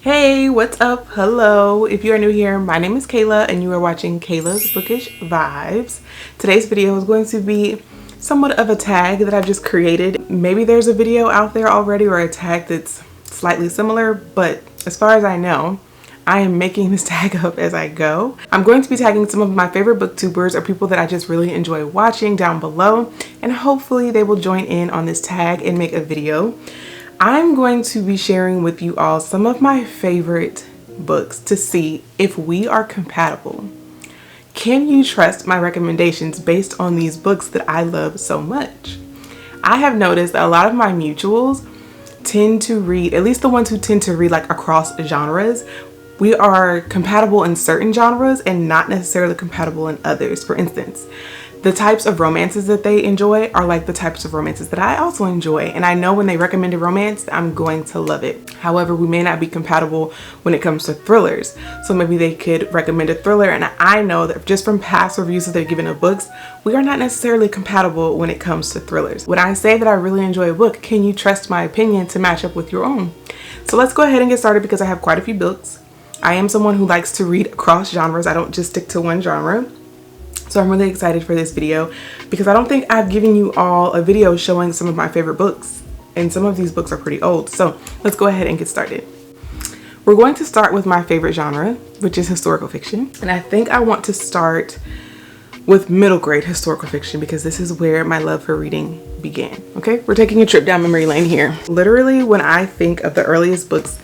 Hey, what's up? Hello. If you are new here, my name is Kayla and you are watching Kayla's Bookish Vibes. Today's video is going to be somewhat of a tag that I've just created. Maybe there's a video out there already or a tag that's slightly similar, but as far as I know, I am making this tag up as I go. I'm going to be tagging some of my favorite booktubers or people that I just really enjoy watching down below, and hopefully they will join in on this tag and make a video. I'm going to be sharing with you all some of my favorite books to see if we are compatible. Can you trust my recommendations based on these books that I love so much? I have noticed that a lot of my mutuals tend to read, at least the ones who tend to read like across genres, we are compatible in certain genres and not necessarily compatible in others. For instance, the types of romances that they enjoy are like the types of romances that I also enjoy. And I know when they recommend a romance, I'm going to love it. However, we may not be compatible when it comes to thrillers. So maybe they could recommend a thriller. And I know that just from past reviews that they've given of books, we are not necessarily compatible when it comes to thrillers. When I say that I really enjoy a book, can you trust my opinion to match up with your own? So let's go ahead and get started because I have quite a few books. I am someone who likes to read across genres. I don't just stick to one genre. So I'm really excited for this video because I don't think I've given you all a video showing some of my favorite books, and some of these books are pretty old. So let's go ahead and get started. We're going to start with my favorite genre, which is historical fiction. And I think I want to start with middle grade historical fiction because this is where my love for reading began. Okay, we're taking a trip down memory lane here. Literally, when I think of the earliest books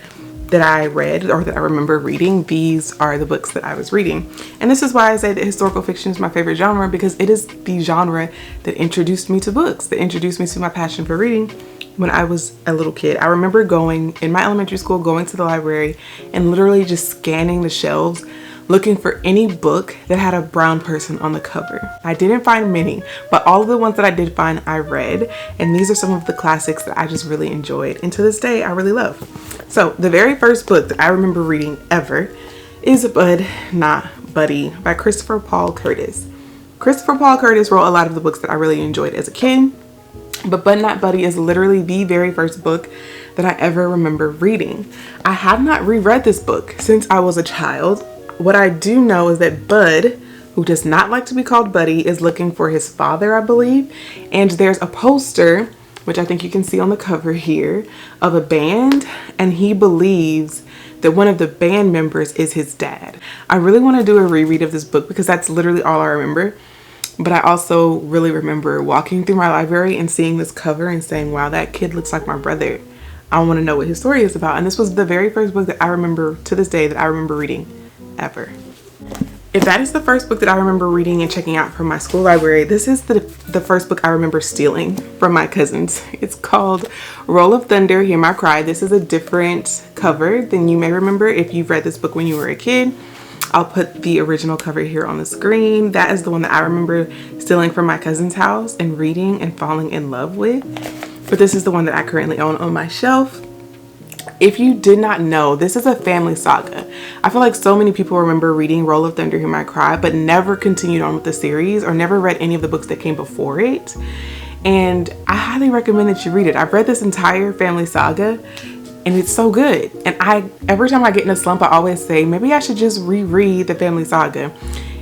that I read or that I remember reading, these are the books that I was reading. And this is why I say that historical fiction is my favorite genre, because it is the genre that introduced me to books, that introduced me to my passion for reading when I was a little kid. I remember going in my elementary school, going to the library and literally just scanning the shelves looking for any book that had a brown person on the cover. I didn't find many, but all of the ones that I did find, I read. And these are some of the classics that I just really enjoyed. And to this day, I really love. So the very first book that I remember reading ever is Bud Not Buddy by Christopher Paul Curtis. Christopher Paul Curtis wrote a lot of the books that I really enjoyed as a kid, but Bud Not Buddy is literally the very first book that I ever remember reading. I have not reread this book since I was a child. What I do know is that Bud, who does not like to be called Buddy, is looking for his father, I believe. And there's a poster, which I think you can see on the cover here, of a band. And he believes that one of the band members is his dad. I really want to do a reread of this book because that's literally all I remember. But I also really remember walking through my library and seeing this cover and saying, wow, that kid looks like my brother. I want to know what his story is about. And this was the very first book that I remember to this day that I remember reading ever. If that is the first book that I remember reading and checking out from my school library, this is the first book I remember stealing from my cousins. It's called Roll of Thunder, Hear My Cry. This is a different cover than you may remember if you've read this book when you were a kid. I'll put the original cover here on the screen. That is the one that I remember stealing from my cousin's house and reading and falling in love with. But this is the one that I currently own on my shelf. If you did not know, this is a family saga. I feel like so many people remember reading Roll of Thunder, Hear My Cry, but never continued on with the series or never read any of the books that came before it. And I highly recommend that you read it. I've read this entire family saga and it's so good. And every time I get in a slump, I always say, maybe I should just reread the family saga.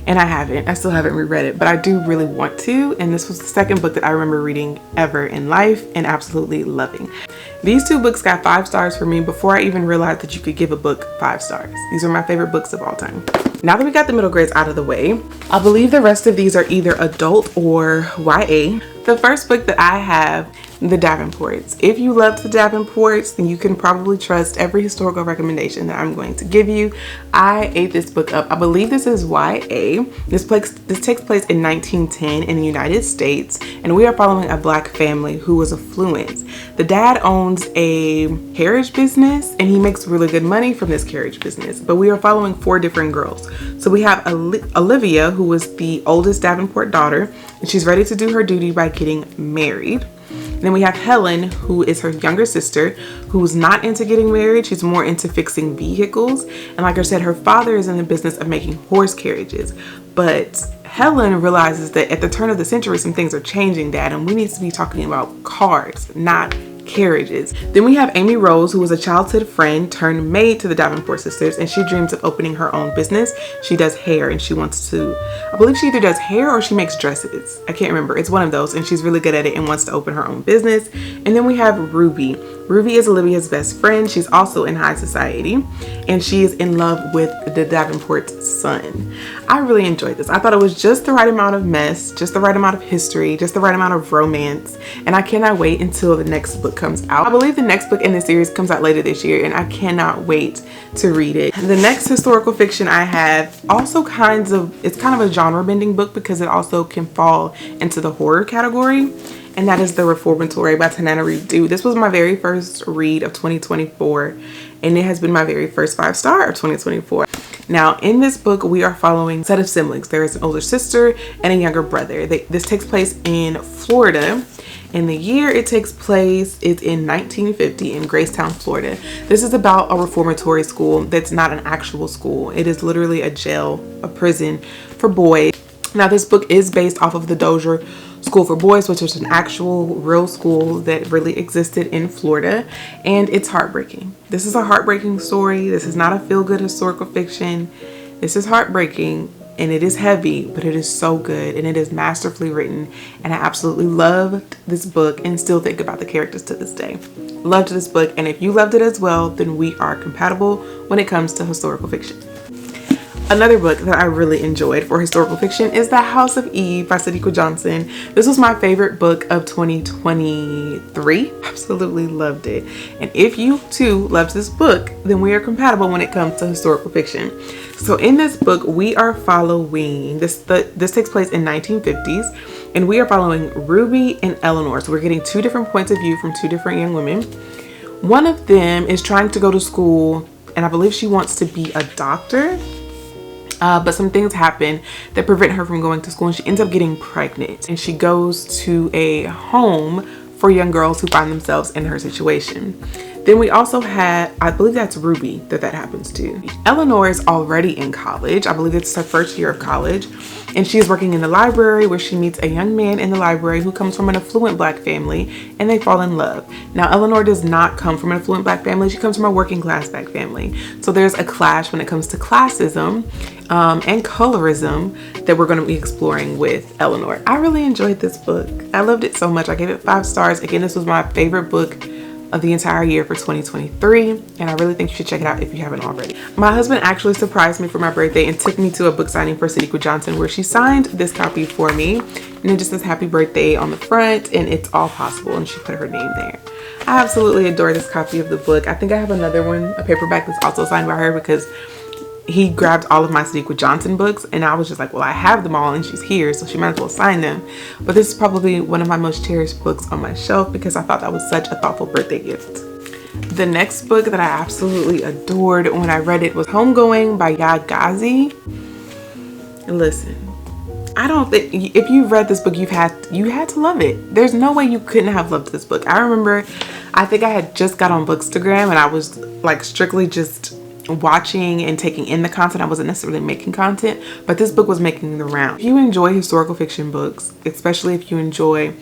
And I haven't. I still haven't reread it, but I do really want to. And this was the second book that I remember reading ever in life and absolutely loving. These two books got 5 stars for me before I even realized that you could give a book 5 stars. These are my favorite books of all time. Now that we got the middle grades out of the way, I believe the rest of these are either adult or YA. The first book that I have, The Davenports. If you love The Davenports, then you can probably trust every historical recommendation that I'm going to give you. I ate this book up. I believe this is YA. This takes place in 1910 in the United States, and we are following a Black family who was affluent. The dad owns a carriage business, and he makes really good money from this carriage business, but we are following 4 different girls. So we have Olivia, who was the oldest Davenport daughter, and she's ready to do her duty by getting married. Then we have Helen, who is her younger sister, who's not into getting married. She's more into fixing vehicles. And like I said, her father is in the business of making horse carriages. But Helen realizes that at the turn of the century, some things are changing, Dad, and we need to be talking about cars, not carriages. Then we have Amy Rose, who was a childhood friend turned maid to the Davenport sisters, and she dreams of opening her own business. She does hair, and she wants to, I believe she either does hair or she makes dresses. I can't remember. It's one of those, and she's really good at it and wants to open her own business. And then we have Ruby. Ruby is Olivia's best friend. She's also in high society, and she is in love with the Davenport's son. I really enjoyed this. I thought it was just the right amount of mess, just the right amount of history, just the right amount of romance, and I cannot wait until the next book comes out. I believe the next book in the series comes out later this year, and I cannot wait to read it. The next historical fiction I have also it's kind of a genre bending book because it also can fall into the horror category, and that is The Reformatory by Tanana Reed. This was my very first read of 2024, and it has been my very first 5-star of 2024. Now, in this book, we are following a set of siblings. There is an older sister and a younger brother. This takes place in Florida, and the year it takes place is in 1950 in Gracetown, Florida. This is about a reformatory school that's not an actual school. It is literally a jail, a prison for boys. Now, this book is based off of the Dozier School for Boys, which is an actual real school that really existed in Florida, and it's heartbreaking. This is a heartbreaking story. This is not a feel-good historical fiction. This is heartbreaking, and it is heavy, but it is so good, and it is masterfully written, and I absolutely loved this book and still think about the characters to this day. Loved this book, and if you loved it as well, then we are compatible when it comes to historical fiction. Another book that I really enjoyed for historical fiction is The House of Eve by Sadiqa Johnson. This was my favorite book of 2023. Absolutely loved it. And if you too loved this book, then we are compatible when it comes to historical fiction. So in this book, we are following, this takes place in 1950s, and we are following Ruby and Eleanor. So we're getting two different points of view from two different young women. One of them is trying to go to school, and I believe she wants to be a doctor. But some things happen that prevent her from going to school, and she ends up getting pregnant, and she goes to a home for young girls who find themselves in her situation. Then we also had, I believe that's Ruby that happens to. Eleanor is already in college. I believe it's her first year of college, and she's working in the library where she meets a young man in the library who comes from an affluent Black family, and they fall in love. Now, Eleanor does not come from an affluent Black family. She comes from a working class Black family. So there's a clash when it comes to classism and colorism that we're going to be exploring with Eleanor. I really enjoyed this book. I loved it so much. I gave it 5 stars. Again, this was my favorite book of the entire year for 2023, and I really think you should check it out if you haven't already. My husband actually surprised me for my birthday and took me to a book signing for Sadiqa Johnson, where she signed this copy for me, and it just says happy birthday on the front, and it's all possible, and she put her name there. I absolutely adore this copy of the book. I think I have another one, a paperback that's also signed by her, because he grabbed all of my Sadiqa Johnson books, and I was just like, well, I have them all and she's here, so she might as well sign them. But this is probably one of my most cherished books on my shelf because I thought that was such a thoughtful birthday gift. The next book that I absolutely adored when I read it was Homegoing by Yad Ghazi. Listen, I don't think, if you've read this book, you had to love it. There's no way you couldn't have loved this book. I remember, I think I had just got on Bookstagram, and I was like strictly just watching and taking in the content. I wasn't necessarily making content, but this book was making the round. If you enjoy historical fiction books, especially if you enjoy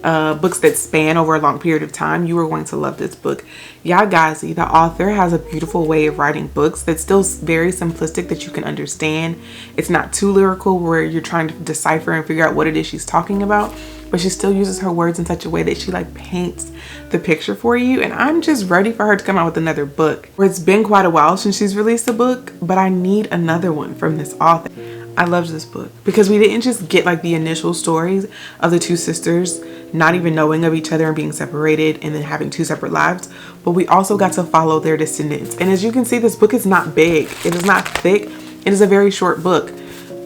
books that span over a long period of time, you are going to love this book. Yad Ghazi, the author, has a beautiful way of writing books that's still very simplistic that you can understand. It's not too lyrical where you're trying to decipher and figure out what it is she's talking about, but she still uses her words in such a way that she like paints the picture for you. And I'm just ready for her to come out with another book. It's been quite a while since she's released a book, but I need another one from this author. I loved this book because we didn't just get like the initial stories of the two sisters not even knowing of each other and being separated and then having 2 separate lives, but we also got to follow their descendants. And as you can see, this book is not big. It is not thick. It is a very short book,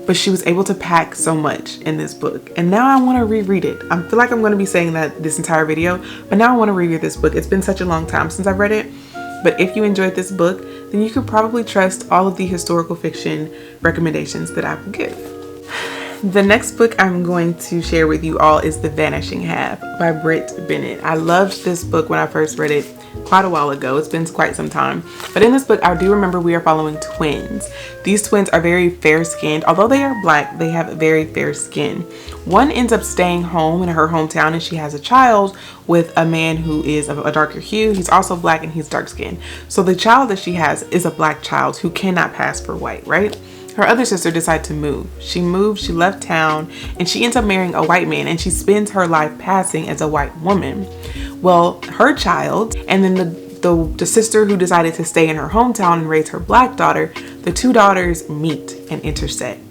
but she was able to pack so much in this book. And now I want to reread it. I feel like I'm going to be saying that this entire video, but now I want to reread this book. It's been such a long time since I've read it. But if you enjoyed this book, then you could probably trust all of the historical fiction recommendations that I will give. The next book I'm going to share with you all is The Vanishing Half by Britt Bennett. I loved this book when I first read it. quite a while ago. It's been quite some time. But in this book, I do remember we are following twins. These twins are very fair skinned. Although they are black, they have very fair skin. One ends up staying home in her hometown, and she has a child with a man who is of a darker hue. He's also black and he's dark skinned. So the child that she has is a black child who cannot pass for white, right? Her other sister decided to move. She moved, she left town, and she ends up marrying a white man, and she spends her life passing as a white woman. Well, her child, and then the sister who decided to stay in her hometown and raise her black daughter, the two daughters meet and intersect,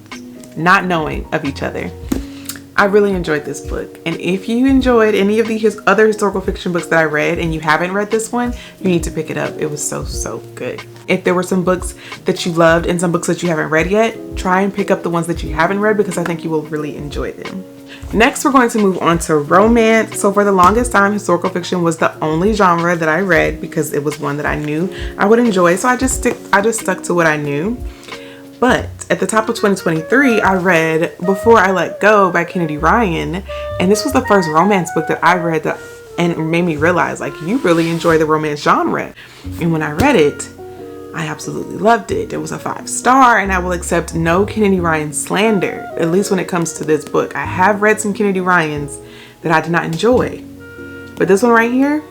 not knowing of each other. I really enjoyed this book, and if you enjoyed any of the other historical fiction books that I read and you haven't read this one, you need to pick it up. It was so good. If there were some books that you loved and some books that you haven't read yet, try and pick up the ones that you haven't read, because I think you will really enjoy them. Next, we're going to move on to romance. So for the longest time, historical fiction was the only genre that I read because it was one that I knew I would enjoy. So I just stuck to what I knew. But at the top of 2023, I read Before I Let Go by Kennedy Ryan. And this was the first romance book that I read and made me realize, like, you really enjoy the romance genre. And when I read it, I absolutely loved it. It was a 5-star, and I will accept no Kennedy Ryan slander, at least when it comes to this book. I have read some Kennedy Ryans that I did not enjoy. But this one right here,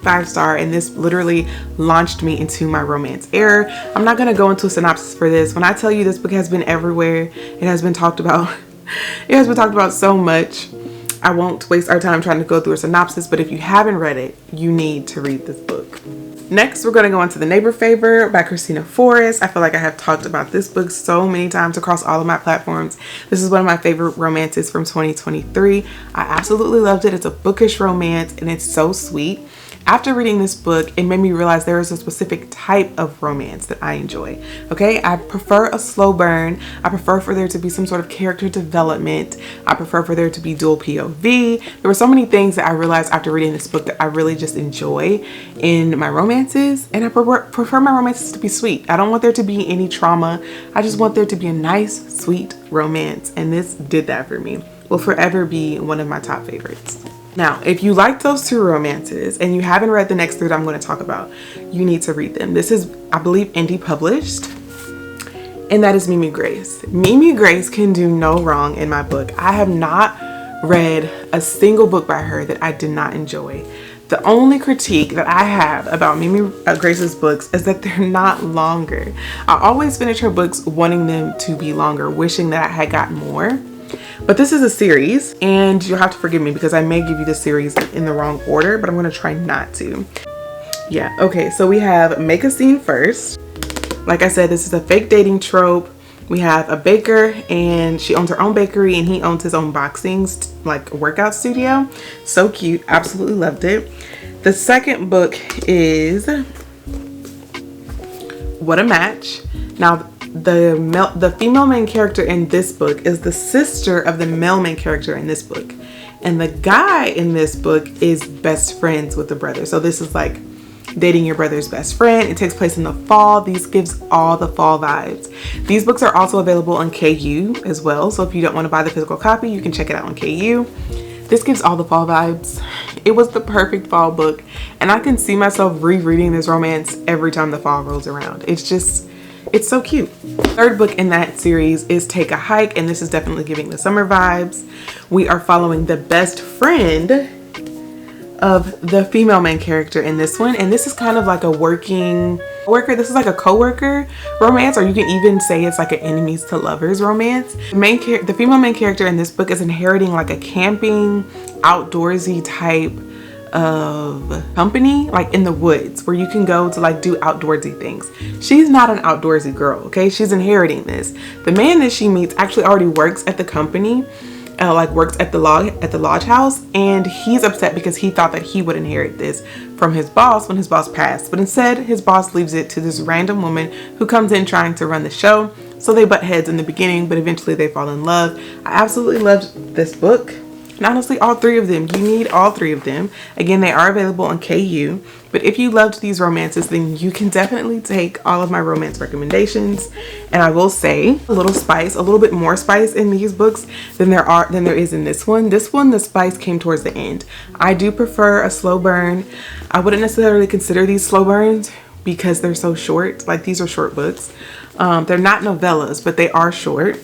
5-star, and this literally launched me into my romance era. I'm not going to go into a synopsis for this. When I tell you this book has been everywhere, it has been talked about. It has been talked about so much. I won't waste our time trying to go through a synopsis, but if you haven't read it, you need to read this book. Next, we're going to go on to The Neighbor Favor by Christina Forrest. I feel like I have talked about this book so many times across all of my platforms. This is one of my favorite romances from 2023. I absolutely loved it. It's a bookish romance, and it's so sweet. After reading this book, it made me realize there is a specific type of romance that I enjoy. Okay, I prefer a slow burn. I prefer for there to be some sort of character development. I prefer for there to be dual POV. There were so many things that I realized after reading this book that I really just enjoy in my romances, and I prefer my romances to be sweet. I don't want there to be any trauma. I just want there to be a nice, sweet romance, and this did that for me. Will forever be one of my top favorites. Now, if you like those two romances and you haven't read the next three that I'm going to talk about, you need to read them. This is, I believe, indie published, and that is Mimi Grace. Mimi Grace can do no wrong in my book. I have not read a single book by her that I did not enjoy. The only critique that I have about Mimi Grace's books is that they're not longer. I always finish her books wanting them to be longer, wishing that I had gotten more. But this is a series, and you'll have to forgive me because I may give you the series in the wrong order, but I'm going to try not to. Yeah, okay, so we have Make a Scene First. Like I said, this is a fake dating trope. We have a baker, and she owns her own bakery, and he owns his own boxing, like, workout studio. So cute. Absolutely loved it. The second book is What a Match. Now, the female main character in this book is the sister of the male main character in this book, and the guy in this book is best friends with the brother. So this is like dating your brother's best friend. It takes place in the fall. These gives all the fall vibes. These books are also available on KU as well, so if you don't want to buy the physical copy, you can check it out on KU. This gives all the fall vibes. It was the perfect fall book, and I can see myself rereading this romance every time the fall rolls around. It's so cute. Third book in that series is Take a Hike, and this is definitely giving the summer vibes. We are following the best friend of the female main character in this one, and this is kind of like a working worker. This is like a co-worker romance, or you can even say it's like an enemies to lovers romance. The female main character in this book is inheriting like a camping, outdoorsy type of company, like in the woods, where you can go to like do outdoorsy things. She's not an outdoorsy girl, okay? She's inheriting this. The man that she meets actually already works at the company, like works at the lodge house, and he's upset because he thought that he would inherit this from his boss when his boss passed, but instead his boss leaves it to this random woman who comes in trying to run the show. So they butt heads in the beginning, but eventually they fall in love. I absolutely loved this book. And honestly, all three of them, you need all three of them. Again, they are available on KU, but But if you loved these romances, then you can definitely take all of my romance recommendations. And I will say a little spice, a little bit more spice in these books than there is in this one. This one, the spice came towards the end. I do prefer a slow burn. I wouldn't necessarily consider these slow burns because they're so short. Like, these are short books. They're not novellas, but they are short.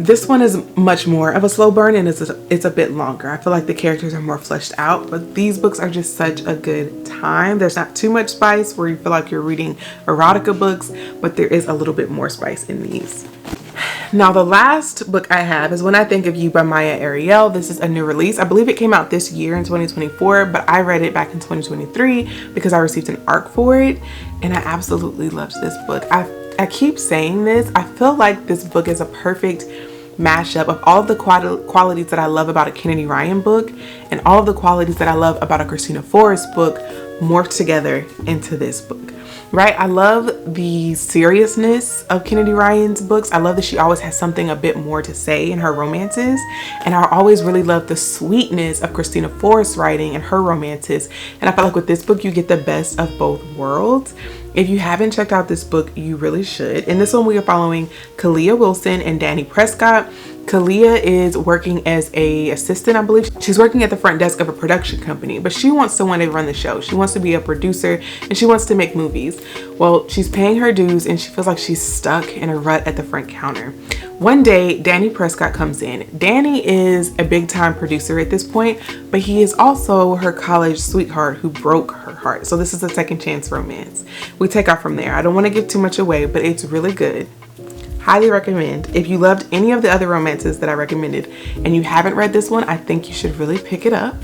This one is much more of a slow burn, and it's a bit longer. I feel like the characters are more fleshed out, but these books are just such a good time. There's not too much spice where you feel like you're reading erotica books, but there is a little bit more spice in these. Now, the last book I have is When I Think of You by Maya Ariel. This is a new release. I believe it came out this year in 2024, but I read it back in 2023 because I received an ARC for it, and I absolutely loved this book. I keep saying this. I feel like this book is a perfect mashup of all of the qualities that I love about a Kennedy Ryan book and all of the qualities that I love about a Christina Forrest book morphed together into this book, right? I love the seriousness of Kennedy Ryan's books. I love that she always has something a bit more to say in her romances, and I always really love the sweetness of Christina Forrest's writing and her romances, and I feel like with this book you get the best of both worlds. If you haven't checked out this book, you really should. In this one, we are following Kalia Wilson and Danny Prescott. Kalia is working as a assistant, I believe. She's working at the front desk of a production company, but she wants someone to run the show. She wants to be a producer and she wants to make movies. Well, she's paying her dues and she feels like she's stuck in a rut at the front counter. One day, Danny Prescott comes in. Danny is a big time producer at this point, but he is also her college sweetheart who broke her heart. So this is a second chance romance. We take off from there. I don't want to give too much away, but it's really good. Highly recommend. If you loved any of the other romances that I recommended and you haven't read this one, I think you should really pick it up.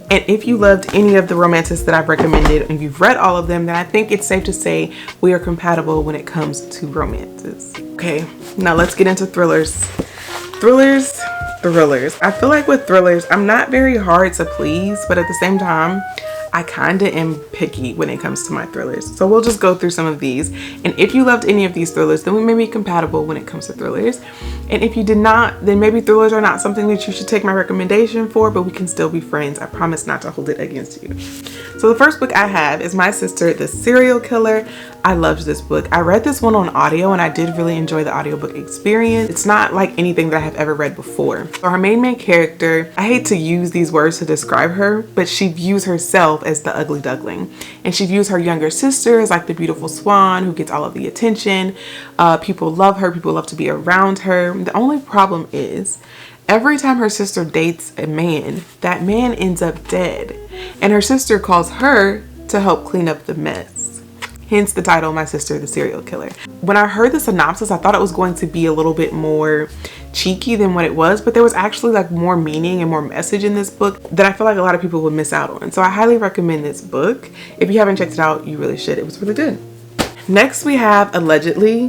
And if you loved any of the romances that I've recommended and you've read all of them, then I think it's safe to say we are compatible when it comes to romances. Okay, now let's get into thrillers. Thrillers. I feel like with thrillers, I'm not very hard to please, but at the same time, I kinda am picky when it comes to my thrillers. So we'll just go through some of these. And if you loved any of these thrillers, then we may be compatible when it comes to thrillers. And if you did not, then maybe thrillers are not something that you should take my recommendation for, but we can still be friends. I promise not to hold it against you. So the first book I have is My Sister, the Serial Killer. I loved this book. I read this one on audio and I did really enjoy the audiobook experience. It's not like anything that I have ever read before. So her main character, I hate to use these words to describe her, but she views herself as the ugly duckling. And she views her younger sister as like the beautiful swan who gets all of the attention. People love her, people love to be around her. The only problem is every time her sister dates a man, that man ends up dead. And her sister calls her to help clean up the mess. Hence the title, My Sister, the Serial Killer. When I heard the synopsis, I thought it was going to be a little bit more cheeky than what it was, but there was actually like more meaning and more message in this book that I feel like a lot of people would miss out on. So I highly recommend this book. If you haven't checked it out, you really should. It was really good. Next we have Allegedly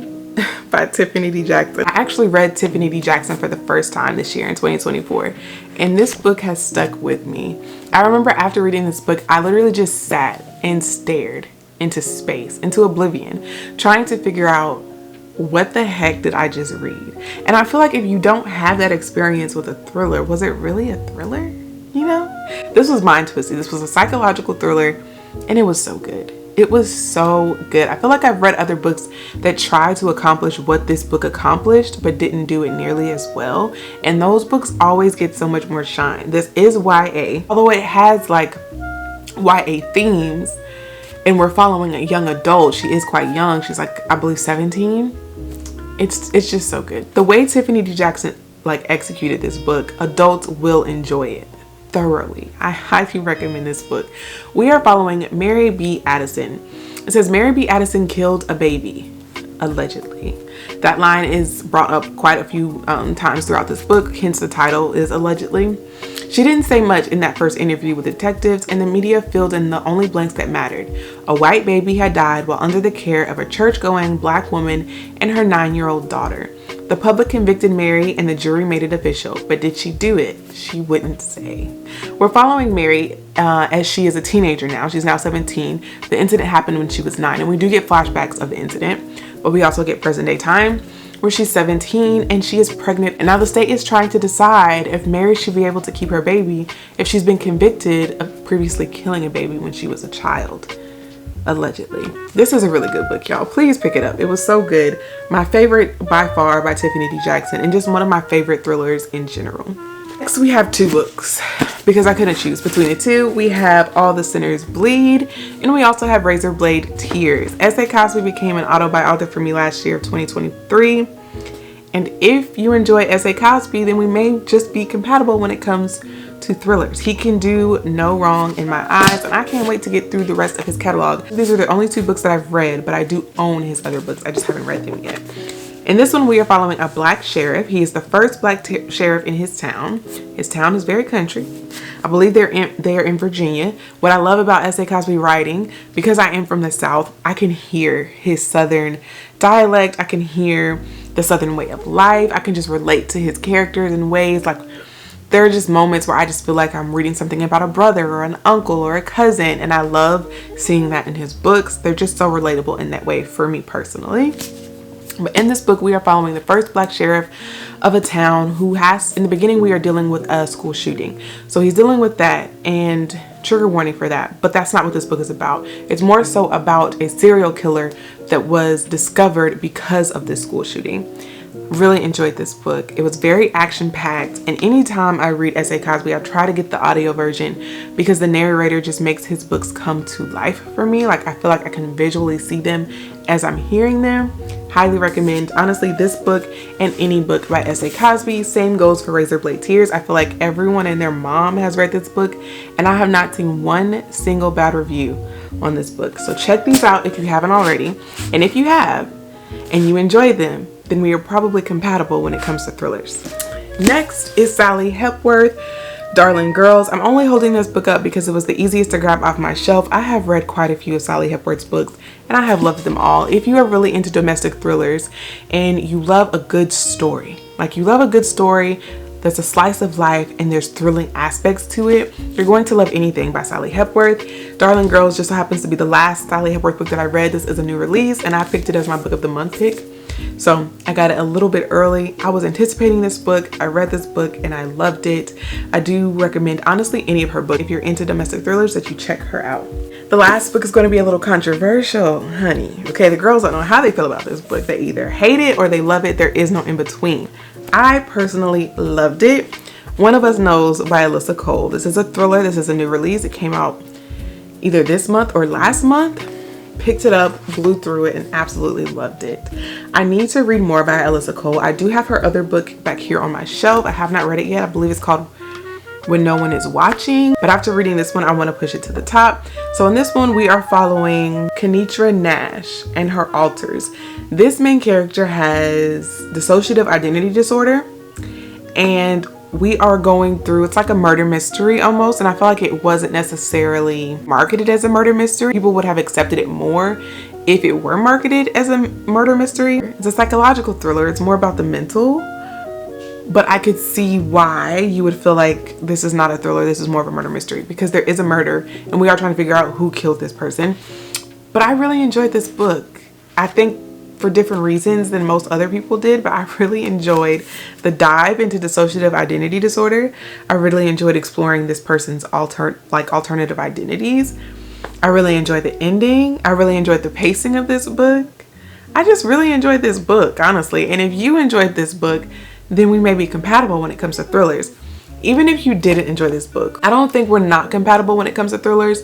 by Tiffany D. Jackson. I actually read Tiffany D. Jackson for the first time this year in 2024, and this book has stuck with me. I remember after reading this book, I literally just sat and stared into space, into oblivion, trying to figure out what the heck did I just read? And I feel like if you don't have that experience with a thriller, was it really a thriller? You know? This was mind twisted. This was a psychological thriller, and it was so good. It was so good. I feel like I've read other books that tried to accomplish what this book accomplished, but didn't do it nearly as well. And those books always get so much more shine. This is YA, although it has like YA themes, and we're following a young adult. She is quite young. She's like, I believe 17. It's just so good. The way Tiffany D. Jackson like executed this book, adults will enjoy it thoroughly. I highly recommend this book. We are following Mary B. Addison. It says Mary B. Addison killed a baby, allegedly. That line is brought up quite a few times throughout this book, hence the title is Allegedly. She didn't say much in that first interview with detectives, and the media filled in the only blanks that mattered. A white baby had died while under the care of a church-going black woman and her 9-year-old daughter. The public convicted Mary and the jury made it official, but did she do it? She wouldn't say. We're following Mary as she is a teenager now. She's now 17. The incident happened when she was 9, and we do get flashbacks of the incident, but we also get present day time. where she's 17 and she is pregnant, and now the state is trying to decide if Mary should be able to keep her baby if she's been convicted of previously killing a baby when she was a child, allegedly. This is a really good book, y'all. Please pick it up. It was so good. My favorite by far by Tiffany D. Jackson, and just one of my favorite thrillers in general. Next, we have two books because I couldn't choose between the two. We have All the Sinners Bleed, and we also have Razor Blade Tears. S.A. Cosby became an auto-buy author for me last year of 2023. And if you enjoy S.A. Cosby, then we may just be compatible when it comes to thrillers. He can do no wrong in my eyes, and I can't wait to get through the rest of his catalog. These are the only two books that I've read, but I do own his other books. I just haven't read them yet. In this one, we are following a black sheriff. He is the first black sheriff in his town. His town is very country. I believe they're in Virginia. What I love about S.A. Cosby writing, because I am from the South, I can hear his Southern dialect. I can hear the Southern way of life. I can just relate to his characters in ways like there are just moments where I just feel like I'm reading something about a brother or an uncle or a cousin, and I love seeing that in his books. They're just so relatable in that way for me personally. But in this book, we are following the first black sheriff of a town who has, in the beginning, we are dealing with a school shooting. So he's dealing with that, and trigger warning for that. But that's not what this book is about. It's more so about a serial killer that was discovered because of this school shooting. Really enjoyed this book. It was very action-packed, and anytime I read S.A. Cosby, I try to get the audio version because the narrator just makes his books come to life for me. Like, I feel like I can visually see them as I'm hearing them. Highly recommend, honestly, this book and any book by S.A. Cosby. Same goes for Razor Blade Tears. I feel like everyone and their mom has read this book, and I have not seen one single bad review on this book. So check these out if you haven't already, and if you have and you enjoy them, then we are probably compatible when it comes to thrillers. Next is Sally Hepworth, Darling Girls. I'm only holding this book up because it was the easiest to grab off my shelf. I have read quite a few of Sally Hepworth's books, and I have loved them all. If you are really into domestic thrillers and you love a good story, like you love a good story that's a slice of life and there's thrilling aspects to it, you're going to love anything by Sally Hepworth. Darling Girls just so happens to be the last Sally Hepworth book that I read. This is a new release, and I picked it as my book of the month pick. So I got it a little bit early. I was anticipating this book. I read this book and I loved it. I do recommend, honestly, any of her books if you're into domestic thrillers, that you check her out. The last book is going to be a little controversial, honey. Okay, the girls don't know how they feel about this book. They either hate it or they love it. There is no in between. I personally loved it. One of Us Knows by Alyssa Cole. This is a thriller. This is a new release. It came out either this month or last month. Picked it up, blew through it, and absolutely loved it. I need to read more by Alyssa Cole. I do have her other book back here on my shelf. I have not read it yet. I believe it's called When No One Is Watching. But after reading this one, I want to push it to the top. So in this one, we are following Kenitra Nash and her alters. This main character has dissociative identity disorder, and we are going through, it's like a murder mystery almost, and I feel like it wasn't necessarily marketed as a murder mystery. People would have accepted it more if it were marketed as a murder mystery. It's a psychological thriller. It's more about the mental, but I could see why you would feel like this is not a thriller, this is more of a murder mystery, because there is a murder and we are trying to figure out who killed this person. But I really enjoyed this book. I think for different reasons than most other people did, but I really enjoyed the dive into dissociative identity disorder. I really enjoyed exploring this person's alternative identities. I really enjoyed the ending. I really enjoyed the pacing of this book. I just really enjoyed this book, honestly. And if you enjoyed this book, then we may be compatible when it comes to thrillers. Even if you didn't enjoy this book, I don't think we're not compatible when it comes to thrillers,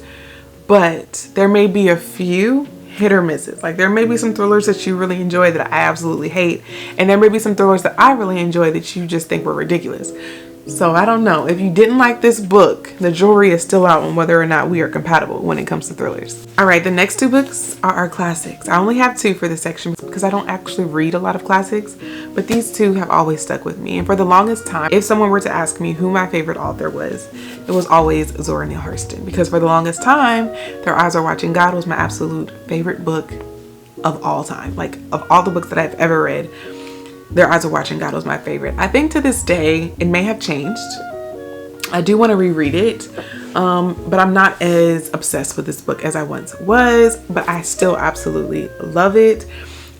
but there may be a few hit or misses. Like, there may be some thrillers that you really enjoy that I absolutely hate, and there may be some thrillers that I really enjoy that you just think were ridiculous. So I don't know. If you didn't like this book, the jury is still out on whether or not we are compatible when it comes to thrillers. All right, the next two books are our classics. I only have two for this section because I don't actually read a lot of classics, but these two have always stuck with me. And for the longest time, if someone were to ask me who my favorite author was, it was always Zora Neale Hurston, because for the longest time, Their Eyes Are Watching God was my absolute favorite book of all time. Like, of all the books that I've ever read, Their Eyes Are Watching God was my favorite. I think to this day, it may have changed. I do want to reread it, but I'm not as obsessed with this book as I once was, but I still absolutely love it.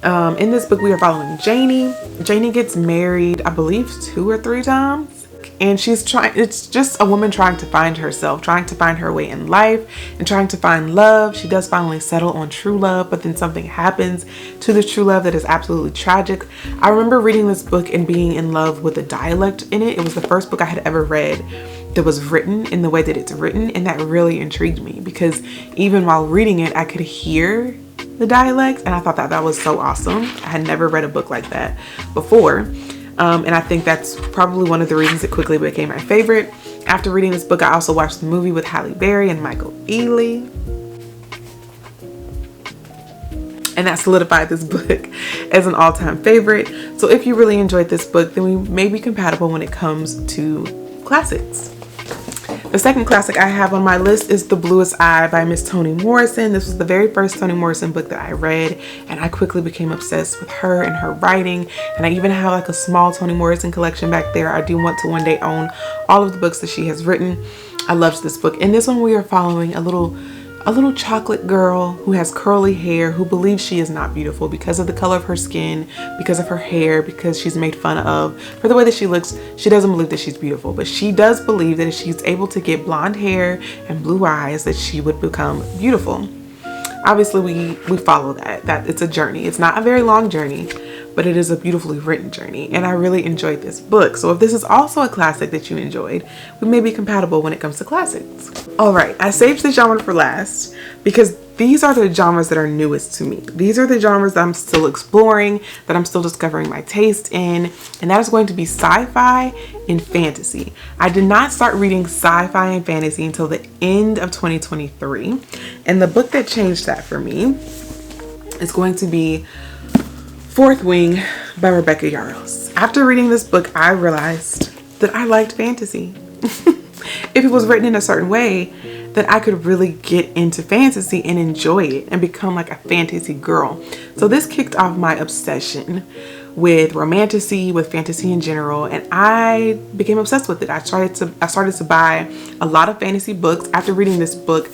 In this book, we are following Janie. Janie gets married, I believe, 2 or 3 times. And it's just a woman trying to find herself, trying to find her way in life and trying to find love. She does finally settle on true love, but then something happens to the true love that is absolutely tragic. I remember reading this book and being in love with the dialect in it. It was the first book I had ever read that was written in the way that it's written. And that really intrigued me because even while reading it, I could hear the dialect. And I thought that was so awesome. I had never read a book like that before. And I think that's probably one of the reasons it quickly became my favorite. After reading this book, I also watched the movie with Halle Berry and Michael Ealy. And that solidified this book as an all-time favorite. So if you really enjoyed this book, then we may be compatible when it comes to classics. The second classic I have on my list is The Bluest Eye by Miss Toni Morrison. This was the very first Toni Morrison book that I read, and I quickly became obsessed with her and her writing. And I even have like a small Toni Morrison collection back there. I do want to one day own all of the books that she has written. I loved this book. In this one, we are following a little chocolate girl who has curly hair, who believes she is not beautiful because of the color of her skin, because of her hair, because she's made fun of for the way that she looks. She doesn't believe that she's beautiful, but she does believe that if she's able to get blonde hair and blue eyes, that she would become beautiful. Obviously, we follow that it's a journey. It's not a very long journey, but it is a beautifully written journey, and I really enjoyed this book. So if this is also a classic that you enjoyed, we may be compatible when it comes to classics. All right, I saved the genre for last because these are the genres that are newest to me. These are the genres that I'm still exploring, that I'm still discovering my taste in, and that is going to be sci-fi and fantasy. I did not start reading sci-fi and fantasy until the end of 2023, and the book that changed that for me is going to be Fourth Wing by Rebecca Yarros. After reading this book, I realized that I liked fantasy. If it was written in a certain way, that I could really get into fantasy and enjoy it and become like a fantasy girl. So this kicked off my obsession with romantasy, with fantasy in general, and I became obsessed with it. I started to buy a lot of fantasy books. After reading this book,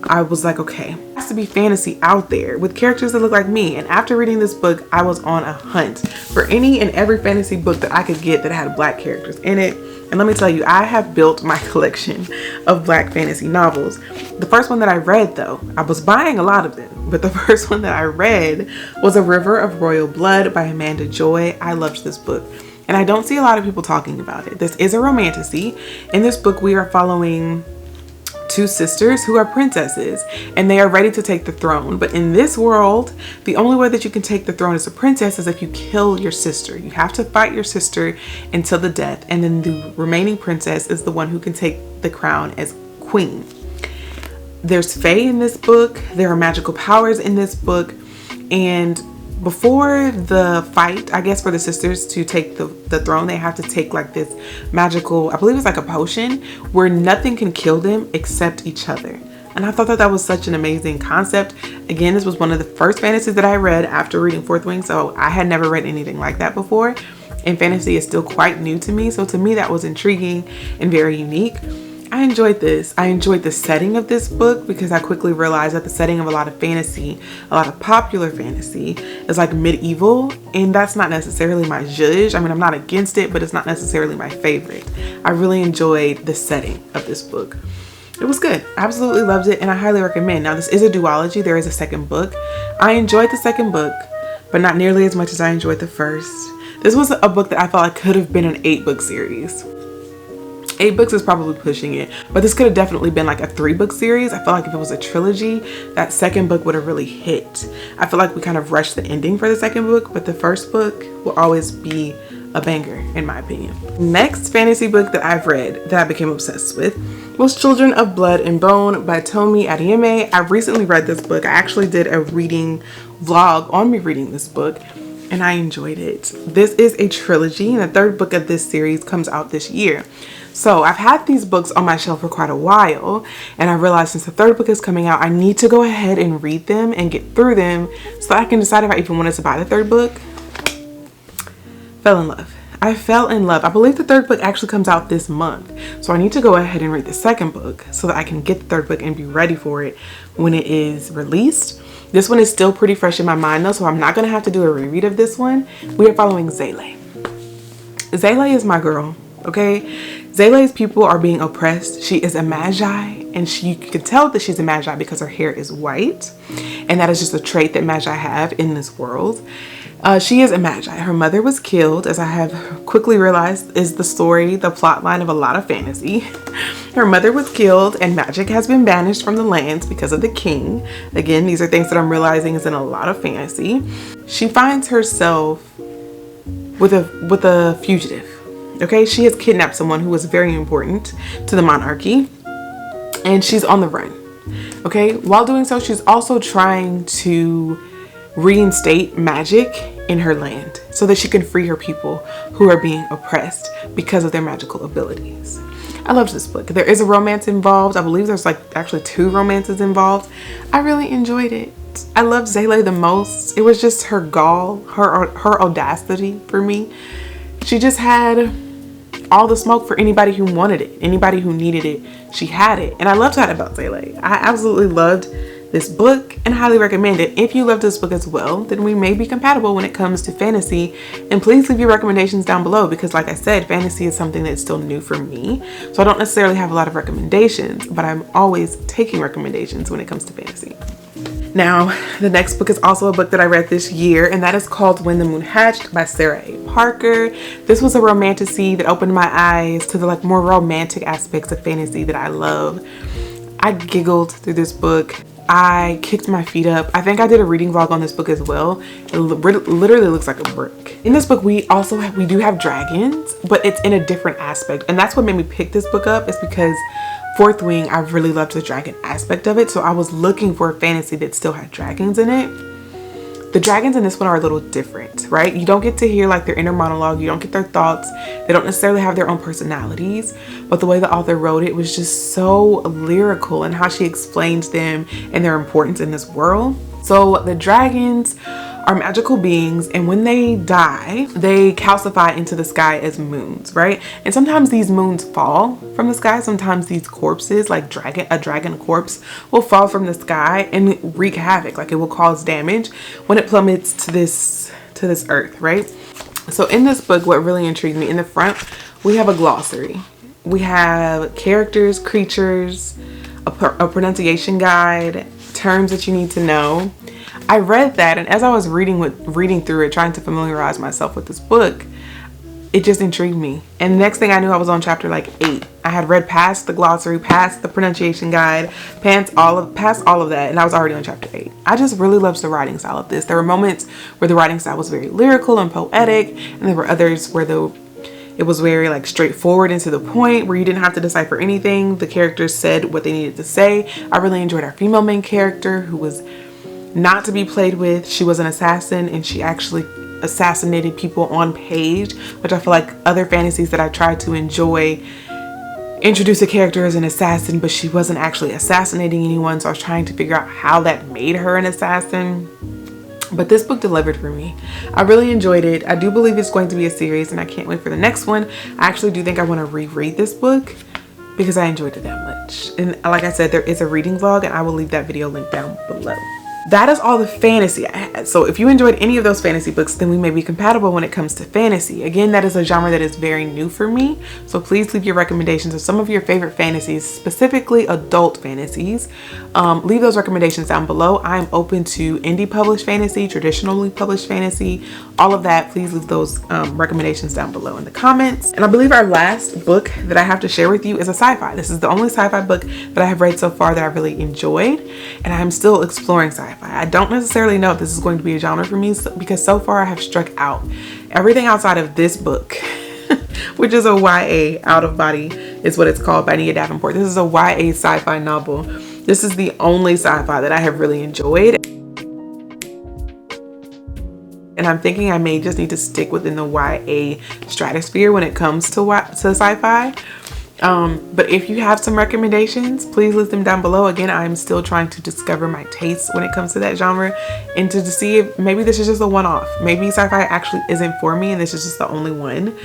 I was like, okay, there has to be fantasy out there with characters that look like me. And after reading this book, I was on a hunt for any and every fantasy book that I could get that had Black characters in it. And let me tell you, I have built my collection of Black fantasy novels. The first one that I read, though, I was buying a lot of them, but the first one that I read was A River of Royal Blood by Amanda Joy. I loved this book, and I don't see a lot of people talking about it. This is a romantasy. In this book, we are following 2 sisters who are princesses, and they are ready to take the throne. But in this world, the only way that you can take the throne as a princess is if you kill your sister. You have to fight your sister until the death, and then the remaining princess is the one who can take the crown as queen. There's fae in this book. There are magical powers in this book, and before the fight, I guess, for the sisters to take the throne, they have to take like this magical, I believe it's like a potion where nothing can kill them except each other. And I thought that was such an amazing concept. Again, this was one of the first fantasies that I read after reading Fourth Wing, so I had never read anything like that before. And fantasy is still quite new to me, so to me that was intriguing and very unique. I enjoyed this. I enjoyed the setting of this book because I quickly realized that the setting of a lot of fantasy, a lot of popular fantasy, is like medieval, and that's not necessarily my zhuzh. I mean, I'm not against it, but it's not necessarily my favorite. I really enjoyed the setting of this book. It was good. I absolutely loved it, and I highly recommend. Now, this is a duology. There is a second book. I enjoyed the second book, but not nearly as much as I enjoyed the first. This was a book that I felt like could have been an 8-book series. 8 books is probably pushing it, but this could have definitely been like a 3-book series. I feel like if it was a trilogy, that second book would have really hit. I feel like we kind of rushed the ending for the second book, but the first book will always be a banger in my opinion. Next fantasy book that I've read that I became obsessed with was Children of Blood and Bone by Tomi Adeyemi. I recently read this book. I actually did a reading vlog on me reading this book, and I enjoyed it. This is a trilogy, and the 3rd book of this series comes out this year. So I've had these books on my shelf for quite a while, and I realized since the 3rd book is coming out, I need to go ahead and read them and get through them so I can decide if I even wanted to buy the 3rd book. Fell in love. I fell in love. I believe the third book actually comes out this month. So I need to go ahead and read the second book so that I can get the third book and be ready for it when it is released. This one is still pretty fresh in my mind though, so I'm not going to have to do a reread of this one. We are following Zaylee. Zaylee is my girl, okay? Zaylee's people are being oppressed. She is a magi, and you can tell that she's a magi because her hair is white, and that is just a trait that magi have in this world. She is a magi. Her mother was killed, as I have quickly realized is the story, the plot line of a lot of fantasy. Her mother was killed and magic has been banished from the lands because of the king. Again, these are things that I'm realizing is in a lot of fantasy. She finds herself with a fugitive. Okay, she has kidnapped someone who was very important to the monarchy, and she's on the run. Okay, while doing so, she's also trying to reinstate magic in her land so that she can free her people who are being oppressed because of their magical abilities. I loved this book. There is a romance involved. I believe there's like actually 2 romances involved. I really enjoyed it. I loved Zaylee the most. It was just her gall, her audacity for me. She just had all the smoke for anybody who wanted it, anybody who needed it. She had it, and I loved that about Zaylee. I absolutely loved this book and highly recommend it. If you love this book as well, then we may be compatible when it comes to fantasy, and please leave your recommendations down below because like I said, fantasy is something that's still new for me. So I don't necessarily have a lot of recommendations, but I'm always taking recommendations when it comes to fantasy. Now, the next book is also a book that I read this year, and that is called When the Moon Hatched by Sarah A. Parker. This was a romantasy that opened my eyes to the like more romantic aspects of fantasy that I love. I giggled through this book. I kicked my feet up. I think I did a reading vlog on this book as well. It literally looks like a brick. In this book, we do have dragons, but it's in a different aspect. And that's what made me pick this book up, is because Fourth Wing, I really loved the dragon aspect of it. So I was looking for a fantasy that still had dragons in it. The dragons in this one are a little different, right? You don't get to hear like their inner monologue. You don't get their thoughts. They don't necessarily have their own personalities, but the way the author wrote it was just so lyrical, and how she explains them and their importance in this world. So the dragons are magical beings, and when they die, they calcify into the sky as moons, right? And sometimes these moons fall from the sky. Sometimes these corpses, like a dragon corpse, will fall from the sky and wreak havoc. Like it will cause damage when it plummets to this earth, right? So in this book, what really intrigued me, in the front, we have a glossary. We have characters, creatures, a pronunciation guide, terms that you need to know. I read that, and as I was reading through it, trying to familiarize myself with this book, it just intrigued me. And the next thing I knew, I was on chapter like 8. I had read past the glossary, past the pronunciation guide, past all of that, and I was already on chapter 8. I just really loved the writing style of this. There were moments where the writing style was very lyrical and poetic, and there were others where it was very like straightforward and to the point, where you didn't have to decipher anything. The characters said what they needed to say. I really enjoyed our female main character, who was not to be played with. She was an assassin, and she actually assassinated people on page, which I feel like other fantasies that I tried to enjoy introduce a character as an assassin, but she wasn't actually assassinating anyone. So I was trying to figure out how that made her an assassin. But this book delivered for me. I really enjoyed it. I do believe it's going to be a series, and I can't wait for the next one. I actually do think I want to reread this book because I enjoyed it that much. And like I said, there is a reading vlog, and I will leave that video link down below. That is all the fantasy I had. So if you enjoyed any of those fantasy books, then we may be compatible when it comes to fantasy. Again, that is a genre that is very new for me. So please leave your recommendations of some of your favorite fantasies, specifically adult fantasies. Leave those recommendations down below. I'm open to indie published fantasy, traditionally published fantasy, all of that. Please leave those recommendations down below in the comments. And I believe our last book that I have to share with you is a sci-fi. This is the only sci-fi book that I have read so far that I really enjoyed, and I'm still exploring sci-fi. I don't necessarily know if this is going to be a genre for me, because so far I have struck out. Everything outside of this book, which is a YA, Out of Body is what it's called, by Nia Davenport. This is a YA sci-fi novel. This is the only sci-fi that I have really enjoyed. And I'm thinking I may just need to stick within the YA stratosphere when it comes to sci-fi. But if you have some recommendations, please list them down below. Again, I'm still trying to discover my tastes when it comes to that genre, and to see if maybe this is just a one-off. Maybe sci-fi actually isn't for me and this is just the only one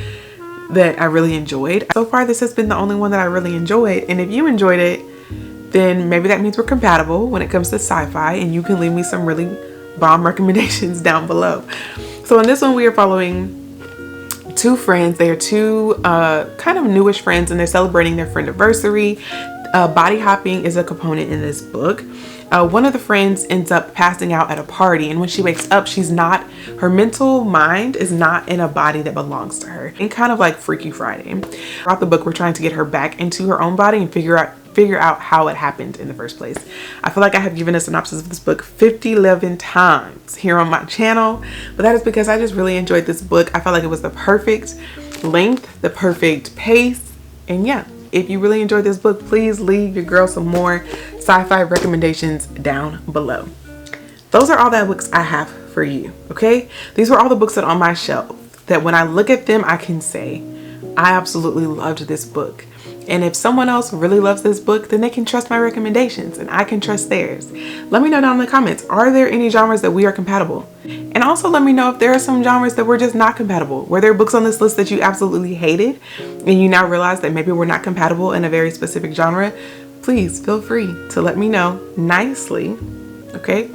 that I really enjoyed. So far, this has been the only one that I really enjoyed, and if you enjoyed it, then maybe that means we're compatible when it comes to sci-fi, and you can leave me some really bomb recommendations down below. So in this one, we are following two friends. They are two kind of newish friends, and they're celebrating their friendiversary. Body hopping is a component in this book. One of the friends ends up passing out at a party, and when she wakes up, her mental mind is not in a body that belongs to her. And kind of like Freaky Friday. Throughout the book, we're trying to get her back into her own body and figure out how it happened in the first place. I feel like I have given a synopsis of this book 11 times here on my channel, but that is because I just really enjoyed this book. I felt like it was the perfect length, the perfect pace, and yeah. If you really enjoyed this book, please leave your girl some more sci-fi recommendations down below. Those are all the books I have for you, okay? These were all the books that are on my shelf that when I look at them, I can say, I absolutely loved this book. And if someone else really loves this book, then they can trust my recommendations and I can trust theirs. Let me know down in the comments, are there any genres that we are compatible? And also let me know if there are some genres that we're just not compatible. Were there books on this list that you absolutely hated and you now realize that maybe we're not compatible in a very specific genre? Please feel free to let me know nicely, okay?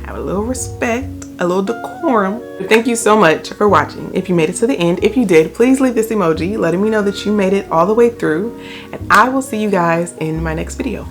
Have a little respect, a little decorum. Thank you so much for watching. If you made it to the end, if you did, please leave this emoji letting me know that you made it all the way through, and I will see you guys in my next video.